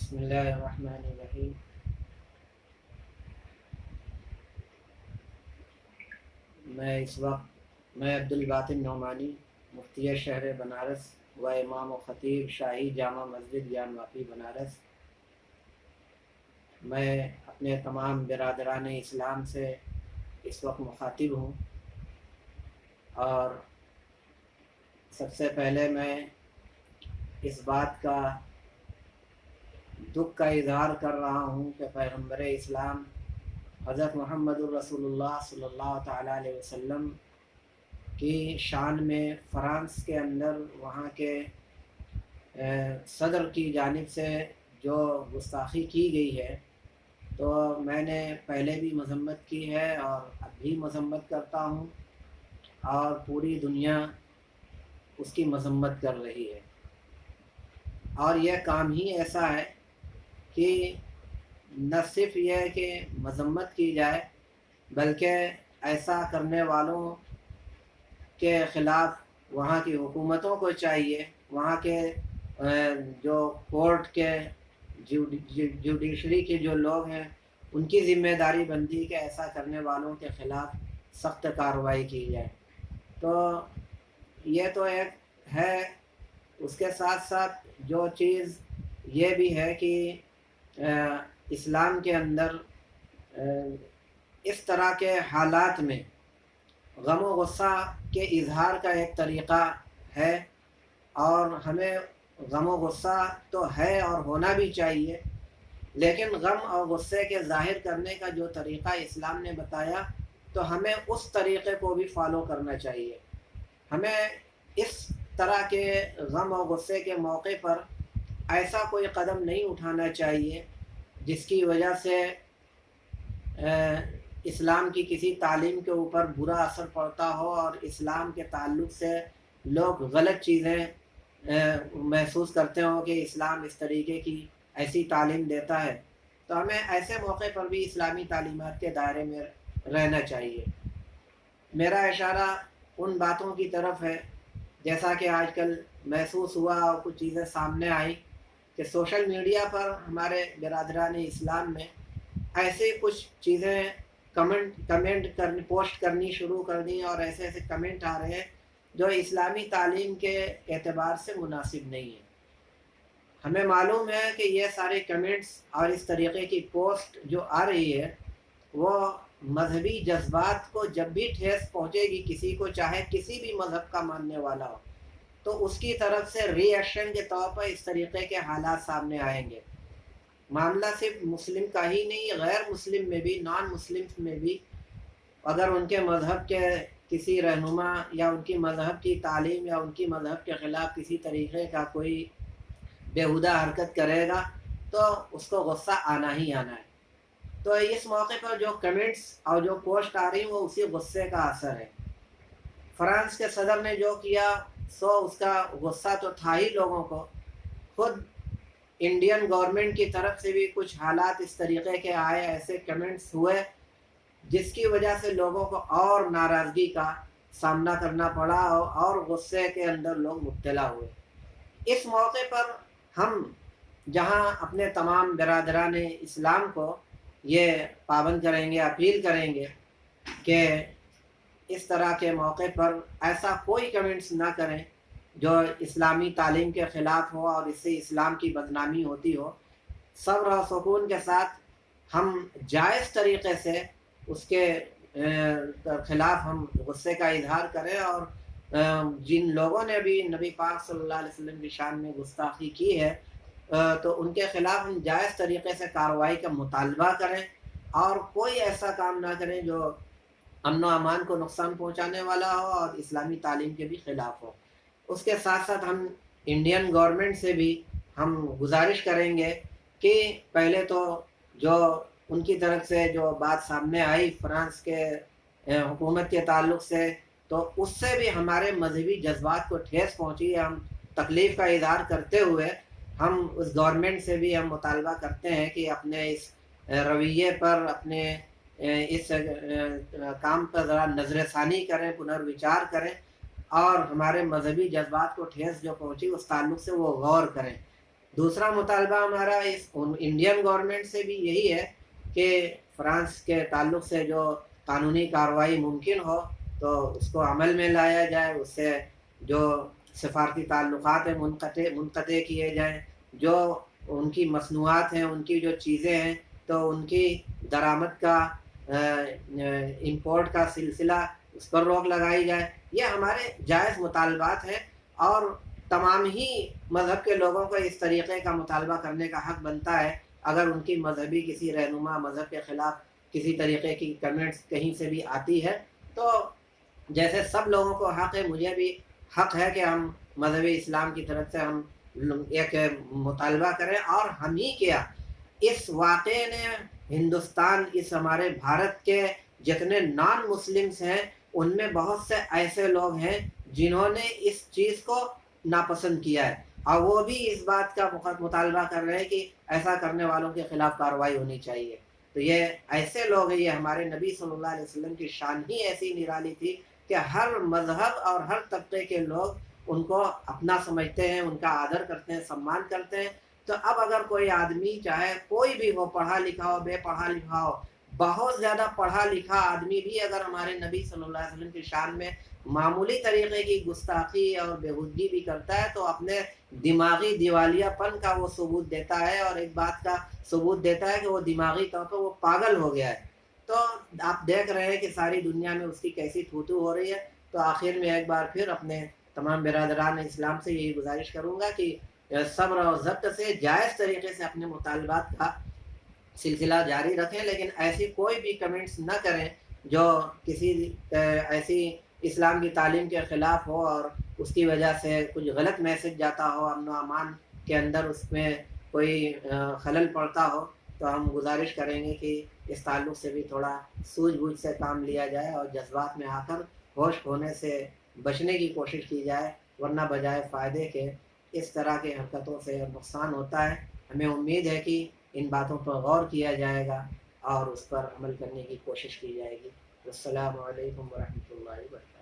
بسم اللہ الرحمن الرحیم۔ میں عبدالباطن نعمانی، مفتی شہر بنارس و امام و خطیب شاہی جامع مسجد جان واپی بنارس، میں اپنے تمام برادران اسلام سے اس وقت مخاطب ہوں، اور سب سے پہلے میں اس بات کا دکھ کا اظہار کر رہا ہوں کہ پیغمبر اسلام حضرت محمد الرسول اللہ صلی اللہ تعالیٰ علیہ وسلم کی شان میں فرانس کے اندر وہاں کے صدر کی جانب سے جو گستاخی کی گئی ہے، تو میں نے پہلے بھی مذمت کی ہے اور اب بھی مذمت کرتا ہوں، اور پوری دنیا اس کی مذمت کر رہی ہے۔ اور یہ کام ہی ایسا ہے کہ نہ صرف یہ کہ مذمت کی جائے، بلکہ ایسا کرنے والوں کے خلاف وہاں کی حکومتوں کو چاہیے، وہاں کے جو کورٹ کے جوڈیشری کے جو لوگ ہیں ان کی ذمہ داری بنتی کہ ایسا کرنے والوں کے خلاف سخت کارروائی کی جائے۔ تو یہ تو ایک ہے، اس کے ساتھ ساتھ جو چیز یہ بھی ہے کہ اسلام کے اندر اس طرح کے حالات میں غم و غصہ کے اظہار کا ایک طریقہ ہے، اور ہمیں غم و غصہ تو ہے اور ہونا بھی چاہیے، لیکن غم اور غصے کے ظاہر کرنے کا جو طریقہ اسلام نے بتایا تو ہمیں اس طریقے کو بھی فالو کرنا چاہیے۔ ہمیں اس طرح کے غم اور غصے کے موقع پر ایسا کوئی قدم نہیں اٹھانا چاہیے جس کی وجہ سے اسلام کی کسی تعلیم کے اوپر برا اثر پڑتا ہو اور اسلام کے تعلق سے لوگ غلط چیزیں محسوس کرتے ہوں کہ اسلام اس طریقے کی ایسی تعلیم دیتا ہے۔ تو ہمیں ایسے موقع پر بھی اسلامی تعلیمات کے دائرے میں رہنا چاہیے۔ میرا اشارہ ان باتوں کی طرف ہے، جیسا کہ آج کل محسوس ہوا اور کچھ چیزیں سامنے آئیں کہ سوشل میڈیا پر ہمارے برادران اسلام میں ایسے کچھ چیزیں پوسٹ کرنی شروع کر دیں، اور ایسے کمنٹ آ رہے ہیں جو اسلامی تعلیم کے اعتبار سے مناسب نہیں ہے۔ ہمیں معلوم ہے کہ یہ سارے کمنٹس اور اس طریقے کی پوسٹ جو آ رہی ہے وہ مذہبی جذبات کو جب بھی ٹھیس پہنچے گی، کسی کو چاہے کسی بھی مذہب کا ماننے والا ہو، تو اس کی طرف سے ری ایکشن کے طور پر اس طریقے کے حالات سامنے آئیں گے۔ معاملہ صرف مسلم کا ہی نہیں، غیر مسلم میں بھی، نان مسلم میں بھی، اگر ان کے مذہب کے کسی رہنما یا ان کی مذہب کی تعلیم یا ان کی مذہب کے خلاف کسی طریقے کا کوئی بیہودہ حرکت کرے گا تو اس کو غصہ آنا ہی آنا ہے۔ تو اس موقع پر جو کمنٹس اور جو پوسٹ آ رہی ہیں وہ اسی غصے کا اثر ہے۔ فرانس کے صدر نے جو کیا سو اس کا غصہ تو تھا ہی لوگوں کو، خود انڈین گورنمنٹ کی طرف سے بھی کچھ حالات اس طریقے کے آئے، ایسے کمنٹس ہوئے جس کی وجہ سے لوگوں کو اور ناراضگی کا سامنا کرنا پڑا اور غصے کے اندر لوگ مبتلا ہوئے۔ اس موقع پر ہم جہاں اپنے تمام برادران اسلام کو یہ پابند کریں گے، اپیل کریں گے کہ اس طرح کے موقع پر ایسا کوئی کمنٹس نہ کریں جو اسلامی تعلیم کے خلاف ہو اور اس سے اسلام کی بدنامی ہوتی ہو۔ صبر و سکون کے ساتھ ہم جائز طریقے سے اس کے خلاف ہم غصے کا اظہار کریں، اور جن لوگوں نے بھی نبی پاک صلی اللہ علیہ وسلم کی شان میں گستاخی کی ہے تو ان کے خلاف ہم جائز طریقے سے کارروائی کا مطالبہ کریں، اور کوئی ایسا کام نہ کریں جو امن و امان کو نقصان پہنچانے والا ہو اور اسلامی تعلیم کے بھی خلاف ہو۔ اس کے ساتھ ساتھ ہم انڈین گورنمنٹ سے بھی ہم گزارش کریں گے کہ پہلے تو جو ان کی طرف سے جو بات سامنے آئی فرانس کے حکومت کے تعلق سے، تو اس سے بھی ہمارے مذہبی جذبات کو ٹھیس پہنچی ہے۔ ہم تکلیف کا اظہار کرتے ہوئے ہم اس گورنمنٹ سے بھی ہم مطالبہ کرتے ہیں کہ اپنے اس رویے پر، اپنے اس کام پر ذرا نظر ثانی کریں، پنروچار کریں، اور ہمارے مذہبی جذبات کو ٹھیس جو پہنچی اس تعلق سے وہ غور کریں۔ دوسرا مطالبہ ہمارا اس انڈین گورنمنٹ سے بھی یہی ہے کہ فرانس کے تعلق سے جو قانونی کارروائی ممکن ہو تو اس کو عمل میں لایا جائے، اس سے جو سفارتی تعلقات ہیں منقطع کیے جائیں، جو ان کی مصنوعات ہیں، ان کی جو چیزیں ہیں تو ان کی درآمد کا امپورٹ کا سلسلہ اس پر روک لگائی جائے۔ یہ ہمارے جائز مطالبات ہیں، اور تمام ہی مذہب کے لوگوں کو اس طریقے کا مطالبہ کرنے کا حق بنتا ہے۔ اگر ان کی مذہبی کسی رہنما مذہب کے خلاف کسی طریقے کی کمنٹس کہیں سے بھی آتی ہے تو جیسے سب لوگوں کو حق ہے، مجھے بھی حق ہے کہ ہم مذہب اسلام کی طرف سے ہم ایک مطالبہ کریں، اور ہم ہی کیا اس واقعے نے ہندوستان، اس ہمارے بھارت کے جتنے نان مسلمس ہیں ان میں بہت سے ایسے لوگ ہیں جنہوں نے اس چیز کو ناپسند کیا ہے، اور وہ بھی اس بات کا مطالبہ کر رہے ہیں کہ ایسا کرنے والوں کے خلاف کارروائی ہونی چاہیے۔ تو یہ ایسے لوگ ہیں، یہ ہمارے نبی صلی اللہ علیہ وسلم کی شان ہی ایسی نرالی تھی کہ ہر مذہب اور ہر طبقے کے لوگ ان کو اپنا سمجھتے ہیں، ان کا آدر کرتے ہیں، سمان کرتے ہیں۔ تو اب اگر کوئی آدمی چاہے کوئی بھی ہو، پڑھا لکھا ہو، بے پڑھا لکھا ہو، بہت زیادہ پڑھا لکھا آدمی بھی اگر ہمارے نبی صلی اللہ علیہ وسلم کی شان میں معمولی طریقے کی گستاخی اور بےہودگی بھی کرتا ہے تو اپنے دماغی دیوالیہ پن کا وہ ثبوت دیتا ہے، اور ایک بات کا ثبوت دیتا ہے کہ وہ دماغی طور پر وہ پاگل ہو گیا ہے۔ تو آپ دیکھ رہے ہیں کہ ساری دنیا میں اس کی کیسی تھوتو ہو رہی ہے۔ تو آخر میں ایک بار پھر اپنے تمام برادران اسلام سے یہی گزارش کروں گا کہ صبر اور ضبط سے جائز طریقے سے اپنے مطالبات کا سلسلہ جاری رکھیں، لیکن ایسی کوئی بھی کمنٹس نہ کریں جو کسی ایسی اسلام کی تعلیم کے خلاف ہو اور اس کی وجہ سے کچھ غلط میسج جاتا ہو، امن و امان کے اندر اس میں کوئی خلل پڑتا ہو۔ تو ہم گزارش کریں گے کہ اس تعلق سے بھی تھوڑا سوجھ بوجھ سے کام لیا جائے اور جذبات میں آ کر ہوش کھونے سے بچنے کی کوشش کی جائے، ورنہ بجائے فائدے کے اس طرح کے حرکتوں سے نقصان ہوتا ہے۔ ہمیں امید ہے کہ ان باتوں پر غور کیا جائے گا اور اس پر عمل کرنے کی کوشش کی جائے گی۔ السلام علیکم ورحمۃ اللہ وبرکاتہ۔